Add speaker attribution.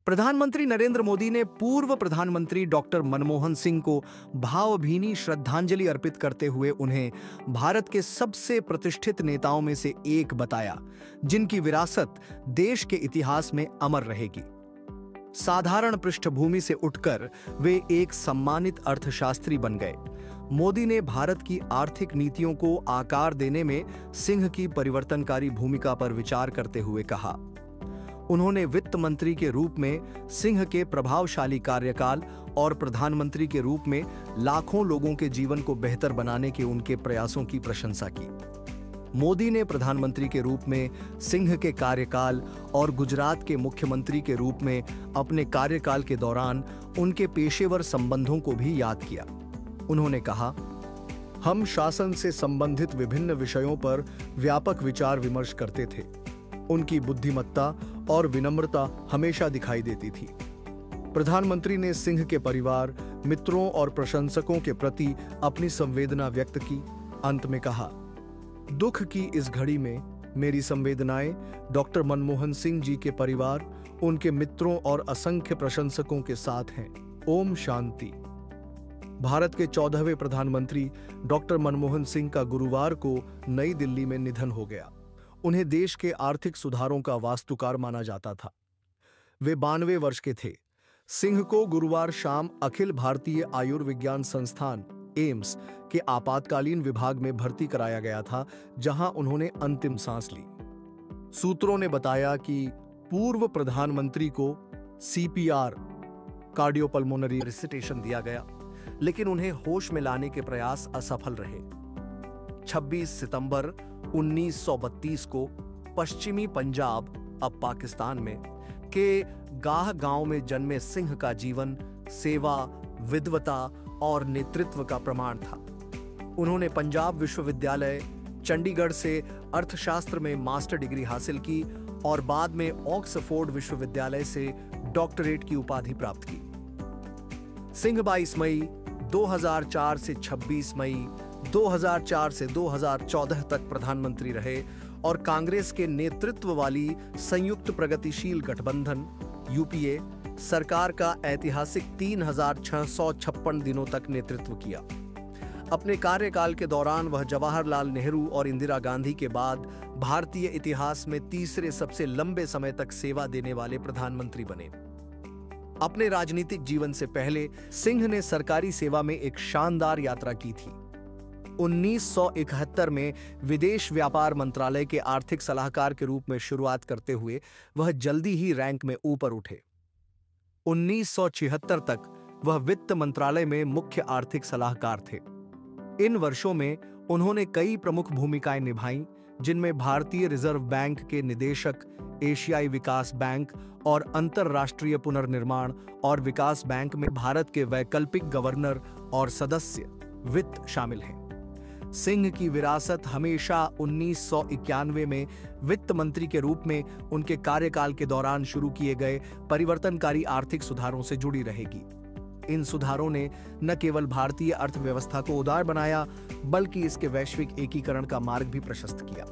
Speaker 1: प्रधानमंत्री नरेंद्र मोदी ने पूर्व प्रधानमंत्री डॉक्टर मनमोहन सिंह को भावभीनी श्रद्धांजलि अर्पित करते हुए उन्हें भारत के सबसे प्रतिष्ठित नेताओं में से एक बताया, जिनकी विरासत देश के इतिहास में अमर रहेगी। साधारण पृष्ठभूमि से उठकर वे एक सम्मानित अर्थशास्त्री बन गए। मोदी ने भारत की आर्थिक नीतियों को आकार देने में सिंह की परिवर्तनकारी भूमिका पर विचार करते हुए कहा। उन्होंने वित्त मंत्री के रूप में सिंह के प्रभावशाली कार्यकाल और प्रधानमंत्री के रूप में लाखों लोगों के जीवन को बेहतर बनाने के उनके प्रयासों की प्रशंसा की। मोदी ने प्रधानमंत्री के रूप में सिंह के कार्यकाल और गुजरात के मुख्यमंत्री के रूप में अपने कार्यकाल के दौरान उनके पेशेवर संबंधों को भी याद किया। उन्होंने कहा, हम शासन से संबंधित विभिन्न विषयों पर व्यापक विचार विमर्श करते थे। उनकी बुद्धिमत्ता और विनम्रता हमेशा दिखाई देती थी। प्रधानमंत्री ने सिंह के परिवार, मित्रों और प्रशंसकों के प्रति अपनी संवेदना व्यक्त की। अंत में कहा, दुख की इस घड़ी में मेरी संवेदनाएं डॉक्टर मनमोहन सिंह जी के परिवार, उनके मित्रों और असंख्य प्रशंसकों के साथ हैं। ओम शांति। भारत के 14वें प्रधानमंत्री डॉक्टर मनमोहन सिंह का गुरुवार को नई दिल्ली में निधन हो गया। उन्हें देश के आर्थिक सुधारों का वास्तुकार माना जाता था। वे 92 वर्ष के थे। सिंह को गुरुवार शाम अखिल भारतीय आयुर्विज्ञान संस्थान एम्स के आपातकालीन विभाग में भर्ती कराया गया था, जहां उन्होंने अंतिम सांस ली। सूत्रों ने बताया कि पूर्व प्रधानमंत्री को सीपीआर कार्डियोपल्मोनरी रिसिटेशन दिया गया, लेकिन उन्हें होश में लाने के प्रयास असफल रहे। 26 सितंबर 1932 को पश्चिमी पंजाब, अब पाकिस्तान में, के गाह गांव में जन्मे सिंह का जीवन सेवा, विद्वता और नेतृत्व का प्रमाण था। उन्होंने पंजाब विश्वविद्यालय, चंडीगढ़ से अर्थशास्त्र में मास्टर डिग्री हासिल की और बाद में ऑक्सफोर्ड विश्वविद्यालय से डॉक्टरेट की उपाधि प्राप्त की। सिंह 22 मई 2004 से 26 मई 2004 से 2014 तक प्रधानमंत्री रहे और कांग्रेस के नेतृत्व वाली संयुक्त प्रगतिशील गठबंधन यूपीए सरकार का ऐतिहासिक 3656 दिनों तक नेतृत्व किया। अपने कार्यकाल के दौरान वह जवाहरलाल नेहरू और इंदिरा गांधी के बाद भारतीय इतिहास में तीसरे सबसे लंबे समय तक सेवा देने वाले प्रधानमंत्री बने। अपने राजनीतिक जीवन से पहले सिंह ने सरकारी सेवा में एक शानदार यात्रा की थी। 1971 में विदेश व्यापार मंत्रालय के आर्थिक सलाहकार के रूप में शुरुआत करते हुए वह जल्दी ही रैंक में ऊपर उठे। 1976 तक वह वित्त मंत्रालय में मुख्य आर्थिक सलाहकार थे। इन वर्षों में उन्होंने कई प्रमुख भूमिकाएं निभाईं, जिनमें भारतीय रिजर्व बैंक के निदेशक, एशियाई विकास बैंक और अंतरराष्ट्रीय पुनर्निर्माण और विकास बैंक में भारत के वैकल्पिक गवर्नर और सदस्य वित्त शामिल हैं। सिंह की विरासत हमेशा 1991 में वित्त मंत्री के रूप में उनके कार्यकाल के दौरान शुरू किए गए परिवर्तनकारी आर्थिक सुधारों से जुड़ी रहेगी। इन सुधारों ने न केवल भारतीय अर्थव्यवस्था को उदार बनाया, बल्कि इसके वैश्विक एकीकरण का मार्ग भी प्रशस्त किया।